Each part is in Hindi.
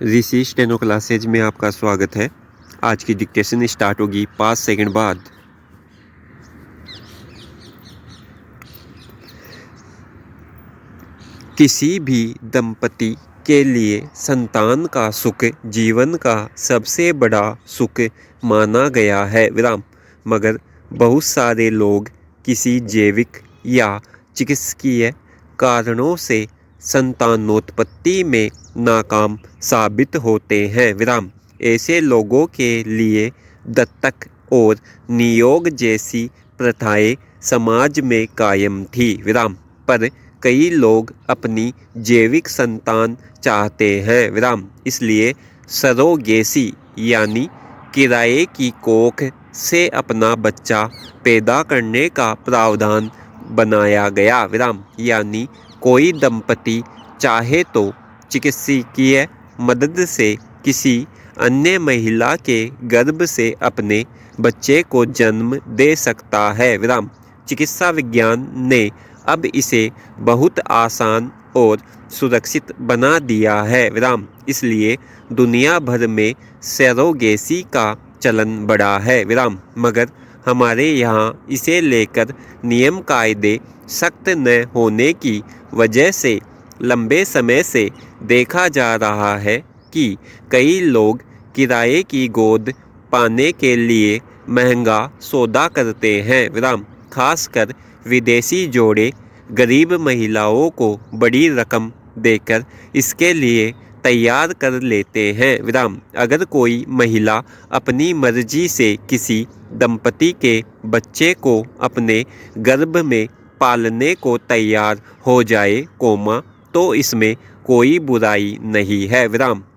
ऋषि स्टेनो क्लासेज में आपका स्वागत है। आज की डिक्टेशन स्टार्ट होगी 5 सेकंड बाद। किसी भी दंपति के लिए संतान का सुख जीवन का सबसे बड़ा सुख माना गया है मगर बहुत सारे लोग किसी जैविक या चिकित्सकीय कारणों से संतानोत्पत्ति में नाकाम साबित होते हैं ऐसे लोगों के लिए दत्तक और नियोग जैसी प्रथाएं समाज में कायम थी पर कई लोग अपनी जैविक संतान चाहते हैं इसलिए सरोगेसी यानी किराए की कोख से अपना बच्चा पैदा करने का प्रावधान बनाया गया यानी कोई दंपति चाहे तो चिकित्सकीय मदद से किसी अन्य महिला के गर्भ से अपने बच्चे को जन्म दे सकता है चिकित्सा विज्ञान ने अब इसे बहुत आसान और सुरक्षित बना दिया है इसलिए दुनिया भर में सरोगेसी का चलन बढ़ा है मगर हमारे यहाँ इसे लेकर नियम कायदे सख्त न होने की वजह से लंबे समय से देखा जा रहा है कि कई लोग किराए की गोद पाने के लिए महंगा सौदा करते हैं खासकर विदेशी जोड़े गरीब महिलाओं को बड़ी रकम देकर इसके लिए तैयार कर लेते हैं अगर कोई महिला अपनी मर्जी से किसी दंपति के बच्चे को अपने गर्भ में पालने को तैयार हो जाए तो इसमें कोई बुराई नहीं है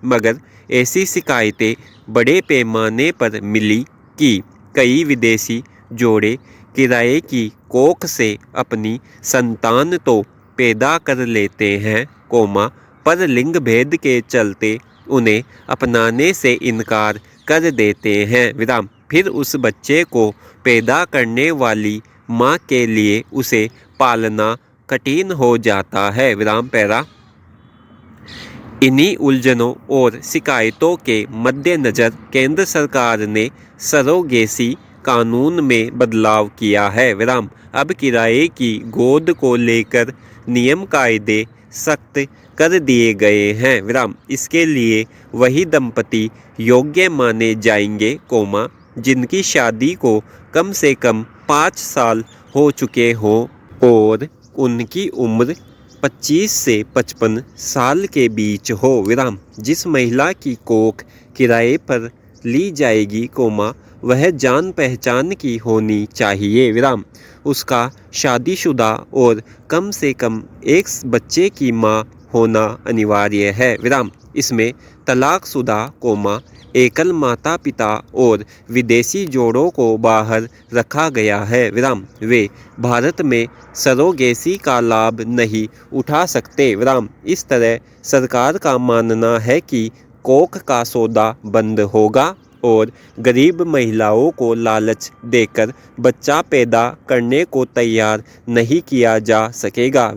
मगर ऐसी शिकायतें बड़े पैमाने पर मिली कि कई विदेशी जोड़े किराए की कोख से अपनी संतान तो पैदा कर लेते हैं पर लिंग भेद के चलते उन्हें अपनाने से इनकार कर देते हैं फिर उस बच्चे को पैदा करने वाली माँ के लिए उसे पालना कठिन हो जाता है पैरा। इन्हीं उलझनों और शिकायतों के मद्देनज़र केंद्र सरकार ने सरोगेसी कानून में बदलाव किया है अब किराए की गोद को लेकर नियम कायदे सख्त कर दिए गए हैं इसके लिए वही दंपति योग्य माने जाएंगे जिनकी शादी को कम से कम 5 साल हो चुके हों और उनकी उम्र 25 से 55 साल के बीच हो जिस महिला की कोख किराए पर ली जाएगी वह जान पहचान की होनी चाहिए उसका शादीशुदा और कम से कम एक बच्चे की माँ होना अनिवार्य है इसमें तलाकशुदा एकल माता पिता और विदेशी जोड़ों को बाहर रखा गया है वे भारत में सरोगेसी का लाभ नहीं उठा सकते इस तरह सरकार का मानना है कि कोख का सौदा बंद होगा और गरीब महिलाओं को लालच देकर बच्चा पैदा करने को तैयार नहीं किया जा सकेगा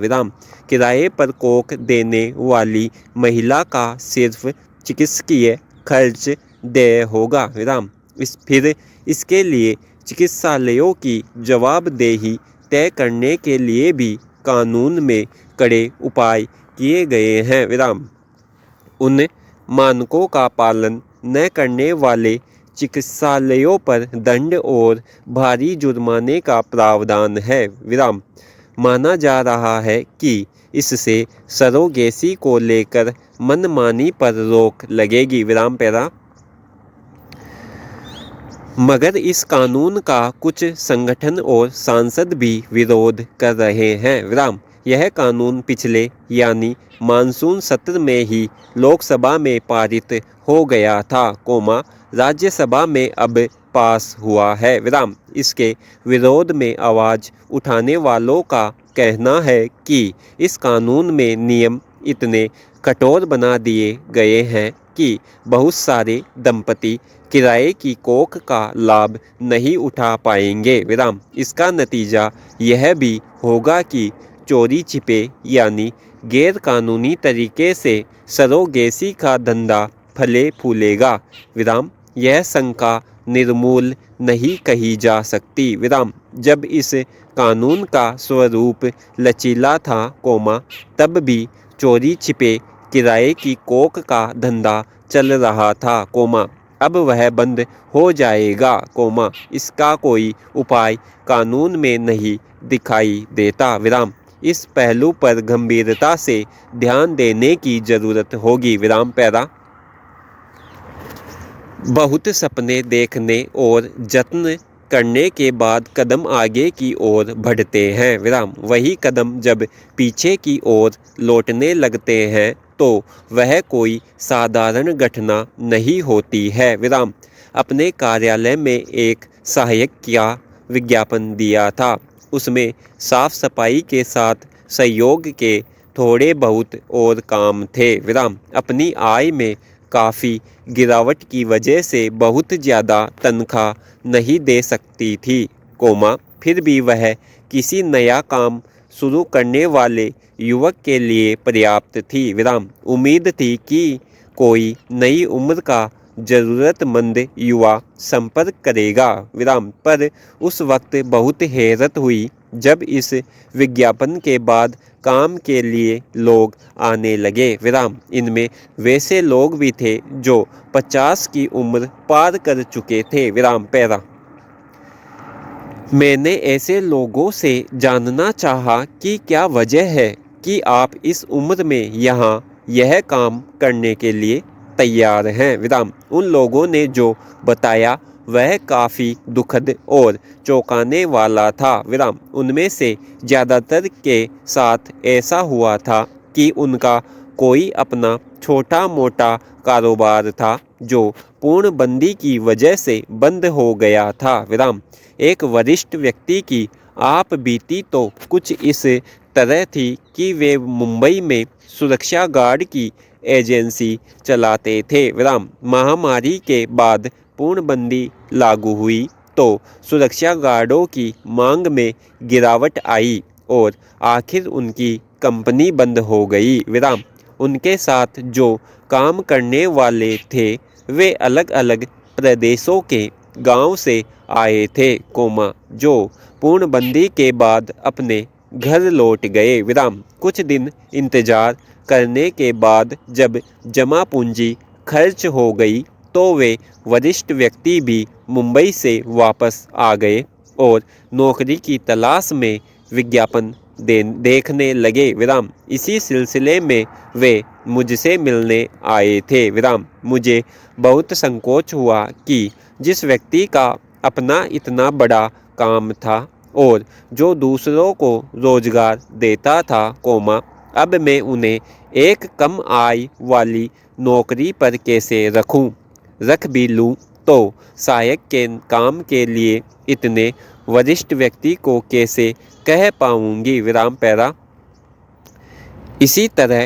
किराए पर कोख देने वाली महिला का सिर्फ चिकित्सकीय खर्च देय होगा फिर इसके लिए चिकित्सालयों की जवाबदेही तय करने के लिए भी कानून में कड़े उपाय किए गए हैं उन मानकों का पालन न करने वाले चिकित्सालयों पर दंड और भारी जुर्माने का प्रावधान है माना जा रहा है कि इससे सरोगेसी को लेकर मनमानी पर रोक लगेगी पैरा। मगर इस कानून का कुछ संगठन और सांसद भी विरोध कर रहे हैं यह कानून पिछले यानी मानसून सत्र में ही लोकसभा में पारित हो गया था राज्यसभा में अब पास हुआ है इसके विरोध में आवाज़ उठाने वालों का कहना है कि इस कानून में नियम इतने कठोर बना दिए गए हैं कि बहुत सारे दंपति किराए की कोख का लाभ नहीं उठा पाएंगे इसका नतीजा यह भी होगा कि चोरी छिपे यानी गैर कानूनी तरीके से सरोगेसी का धंधा फले फूलेगा। विराम। यह शंका निर्मूल नहीं कही जा सकती। विराम। जब इस कानून का स्वरूप लचीला था, तब भी चोरी छिपे किराए की कोक का धंधा चल रहा था, अब वह बंद हो जाएगा, इसका कोई उपाय कानून में नहीं दिखाई देता। विराम। इस पहलू पर गंभीरता से ध्यान देने की जरूरत होगी। विराम पैरा। बहुत सपने देखने और जत्न करने के बाद कदम आगे की ओर बढ़ते हैं। विराम। वही कदम जब पीछे की ओर लौटने लगते हैं तो वह कोई साधारण घटना नहीं होती है। विराम। अपने कार्यालय में एक सहायक का विज्ञापन दिया था। उसमें साफ सफाई के साथ सहयोग के थोड़े बहुत और काम थे। विराम। अपनी आय में काफ़ी गिरावट की वजह से बहुत ज़्यादा तनख्वाह नहीं दे सकती थी, फिर भी वह किसी नया काम शुरू करने वाले युवक के लिए पर्याप्त थी। विराम। उम्मीद थी कि कोई नई उम्र का ज़रूरतमंद युवा संपर्क करेगा। विराम। पर उस वक्त बहुत हैरत हुई जब इस विज्ञापन के बाद काम के लिए लोग आने लगे। विराम। इनमें वैसे लोग भी थे जो 50 की उम्र पार कर चुके थे। विराम पैरा। मैंने ऐसे लोगों से जानना चाहा कि क्या वजह है कि आप इस उम्र में यहाँ यह काम करने के लिए तैयार हैं। विराम। उन लोगों ने जो बताया वह काफ़ी दुखद और चौंकाने वाला था। विराम। उनमें से ज़्यादातर के साथ ऐसा हुआ था कि उनका कोई अपना छोटा मोटा कारोबार था जो पूर्णबंदी की वजह से बंद हो गया था। विराम। एक वरिष्ठ व्यक्ति की आप बीती तो कुछ इस तरह थी कि वे मुंबई में सुरक्षा गार्ड की एजेंसी चलाते थे। विराम। महामारी के बाद पूर्णबंदी लागू हुई तो सुरक्षा गार्डों की मांग में गिरावट आई और आखिर उनकी कंपनी बंद हो गई। विराम। उनके साथ जो काम करने वाले थे वे अलग अलग प्रदेशों के गांव से आए थे, जो पूर्णबंदी के बाद अपने घर लौट गए। विराम। कुछ दिन इंतजार करने के बाद जब जमा पूंजी खर्च हो गई तो वे वरिष्ठ व्यक्ति भी मुंबई से वापस आ गए और नौकरी की तलाश में विज्ञापन देखने लगे। विराम। इसी सिलसिले में वे मुझसे मिलने आए थे। विराम। मुझे बहुत संकोच हुआ कि जिस व्यक्ति का अपना इतना बड़ा काम था और जो दूसरों को रोजगार देता था, अब मैं उन्हें एक कम आय वाली नौकरी पर कैसे रख भी लूँ तो सहायक के काम के लिए इतने वरिष्ठ व्यक्ति को कैसे कह पाऊंगी। विराम पैरा। इसी तरह,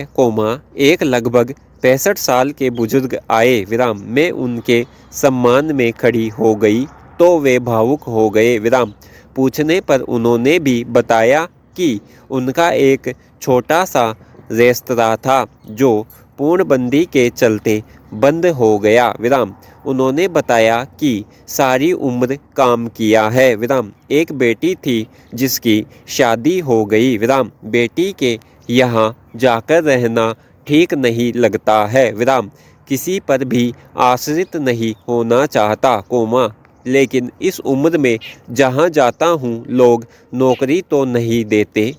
एक लगभग 65 साल के बुजुर्ग आए। विराम। मैं उनके सम्मान में खड़ी हो गई तो वे भावुक हो गए। विराम। पूछने पर उन्होंने भी बताया कि उनका एक छोटा सा रेस्तरां था जो पूर्णबंदी के चलते बंद हो गया। विराम। उन्होंने बताया कि सारी उम्र काम किया है। विराम। एक बेटी थी जिसकी शादी हो गई। विराम। बेटी के यहाँ जाकर रहना ठीक नहीं लगता है। विराम। किसी पर भी आश्रित नहीं होना चाहता, लेकिन इस उम्र में जहाँ जाता हूँ लोग नौकरी तो नहीं देते,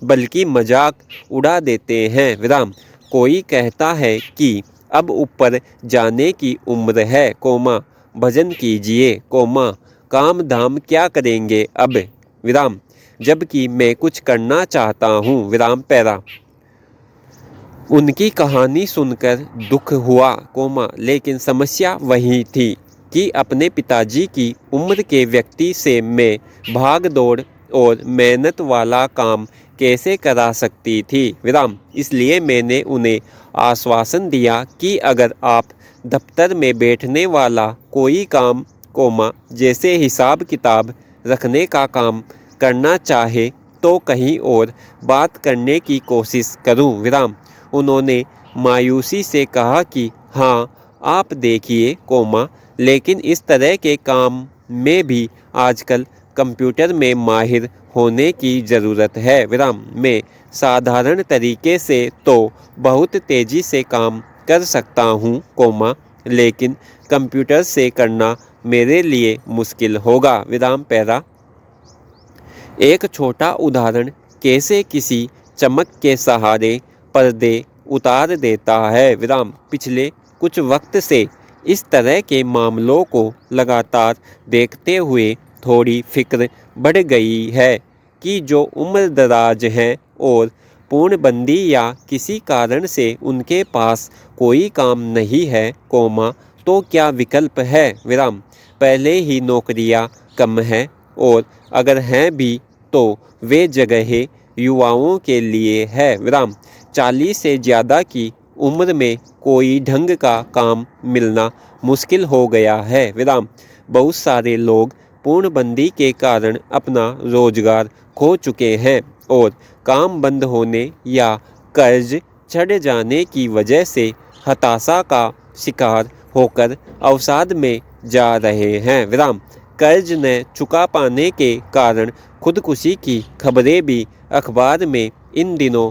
बल्कि मजाक उड़ा देते हैं। विराम। कोई कहता है कि अब ऊपर जाने की उम्र है, भजन कीजिए, काम धाम क्या करेंगे अब। विराम। जबकि मैं कुछ करना चाहता हूँ। विराम पैरा। उनकी कहानी सुनकर दुख हुआ, लेकिन समस्या वही थी कि अपने पिताजी की उम्र के व्यक्ति से मैं भाग दौड़ और मेहनत वाला काम कैसे करा सकती थी। विराम। इसलिए मैंने उन्हें आश्वासन दिया कि अगर आप दफ्तर में बैठने वाला कोई काम, जैसे हिसाब किताब रखने का काम करना चाहे तो कहीं और बात करने की कोशिश करूं, विराम। उन्होंने मायूसी से कहा कि हाँ आप देखिए, लेकिन इस तरह के काम में भी आजकल कंप्यूटर में माहिर होने की ज़रूरत है, विराम। मैं साधारण तरीके से तो बहुत तेज़ी से काम कर सकता हूँ, लेकिन कंप्यूटर से करना मेरे लिए मुश्किल होगा, विराम पैरा। एक छोटा उदाहरण कैसे किसी चमक के सहारे पर्दे उतार देता है, विराम। पिछले कुछ वक्त से इस तरह के मामलों को लगातार देखते हुए थोड़ी फिक्र बढ़ गई है कि जो उम्रदराज हैं और पूर्णबंदी या किसी कारण से उनके पास कोई काम नहीं है, तो क्या विकल्प है, विराम। पहले ही नौकरियां कम हैं और अगर हैं भी तो वे जगहें युवाओं के लिए है, विराम। 40 से ज़्यादा की उम्र में कोई ढंग का काम मिलना मुश्किल हो गया है, विराम। बहुत सारे लोग पूर्णबंदी के कारण अपना रोजगार खो चुके हैं और काम बंद होने या कर्ज चढ़ जाने की वजह से हताशा का शिकार होकर अवसाद में जा रहे हैं, विराम। कर्ज न चुका पाने के कारण खुदकुशी की खबरें भी अखबार में इन दिनों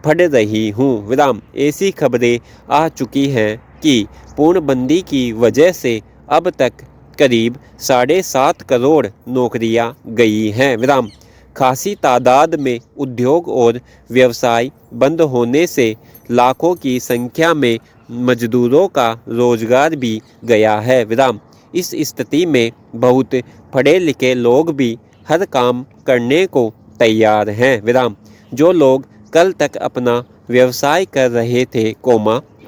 पढ़ रही हूँ, विराम। ऐसी खबरें आ चुकी हैं कि पूर्णबंदी की वजह से अब तक करीब 7.5 करोड़ नौकरियां गई हैं, विराम। खासी तादाद में उद्योग और व्यवसाय बंद होने से लाखों की संख्या में मजदूरों का रोजगार भी गया है, विराम। इस स्थिति में बहुत पढ़े लिखे लोग भी हर काम करने को तैयार हैं, विराम। जो लोग कल तक अपना व्यवसाय कर रहे थे,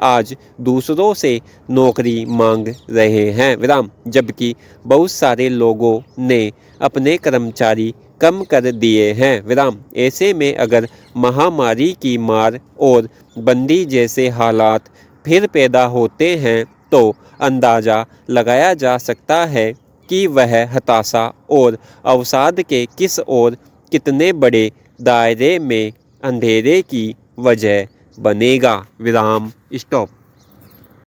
आज दूसरों से नौकरी मांग रहे हैं, विराम। जबकि बहुत सारे लोगों ने अपने कर्मचारी कम कर दिए हैं, विराम। ऐसे में अगर महामारी की मार और बंदी जैसे हालात फिर पैदा होते हैं तो अंदाज़ा लगाया जा सकता है कि वह हताशा और अवसाद के किस और कितने बड़े दायरे में अंधेरे की वजह बनेगा, विराम। स्टॉप।